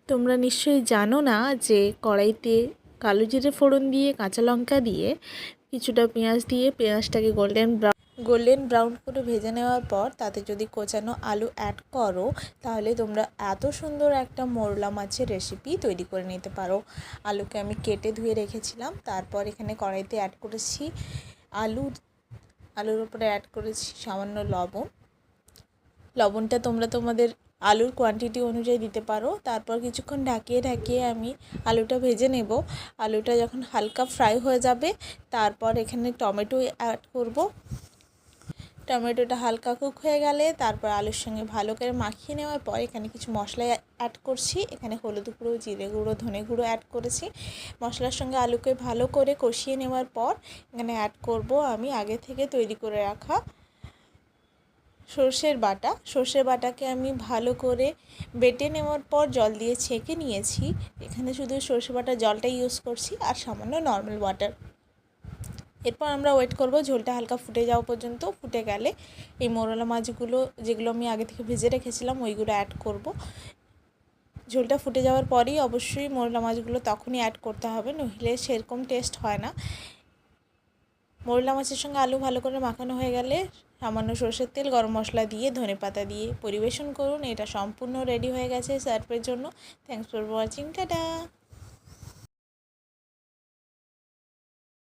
তোমরা নিশ্চয়ই জানো না যে কড়াইতে কালো জিরে ফোড়ন দিয়ে কাঁচা লঙ্কা দিয়ে কিছুটা পেঁয়াজ দিয়ে পেঁয়াজটাকে গোল্ডেন ব্রাউন করে ভেজে নেওয়ার পর তাতে যদি কোচানো আলু অ্যাড করো তাহলে তোমরা এত সুন্দর একটা মোরলা মাছের রেসিপি তৈরি করে নিতে পারো। আলুকে আমি কেটে ধুয়ে রেখেছিলাম, তারপর এখানে কড়াইতে অ্যাড করেছি আলুর উপরে অ্যাড করেছি সামান্য লবণটা তোমরা তোমাদের আলুর কোয়ান্টিটি অনুযায়ী দিতে পারো। তারপর কিছুক্ষণ ঢাকিয়ে আমি আলুটা ভেজে নেব। আলুটা যখন হালকা ফ্রাই হয়ে যাবে তারপর এখানে টমেটো অ্যাড করব। টমেটোটা হালকা কুক হয়ে গেলে তারপর আলুর সঙ্গে ভালো করে মাখিয়ে নেওয়ার পর এখানে কিছু মশলা অ্যাড করছি। এখানে হলুদ গুঁড়ো, জিরে গুঁড়ো, ধনে গুঁড়ো অ্যাড করেছি। মশলার সঙ্গে আলুকে ভালো করে কষিয়ে নেওয়ার পর এখানে অ্যাড করব আমি আগে থেকে তৈরি করে রাখা সর্ষের বাটাকে আমি ভালো করে বেটে নেওয়ার পর জল দিয়ে ছেঁকে নিয়েছি। এখানে শুধু সর্ষে বাটার জলটাই ইউজ করছি আর সামান্য নর্মাল ওয়াটার। এরপর আমরা ওয়েট করব ঝোলটা হালকা ফুটে যাওয়া পর্যন্ত। ফুটে গেলে এই মোরলা মাছগুলো যেগুলো আমি আগে থেকে ভেজে রেখেছিলাম ওইগুলো অ্যাড করব। ঝোলটা ফুটে যাওয়ার পরেই অবশ্যই মোরলা মাছগুলো তখনই অ্যাড করতে হবে, নইলে সেরকম টেস্ট হয় না। মোরলা মাছের সঙ্গে আলু ভালো করে মাখানো হয়ে গেলে সামান্য সরষের তেল, গরম মশলা দিয়ে ধনেপাতা দিয়ে পরিবেশন করুন। এটা সম্পূর্ণ রেডি হয়ে গেছে সার্ভের জন্য। Thanks for watching, tata.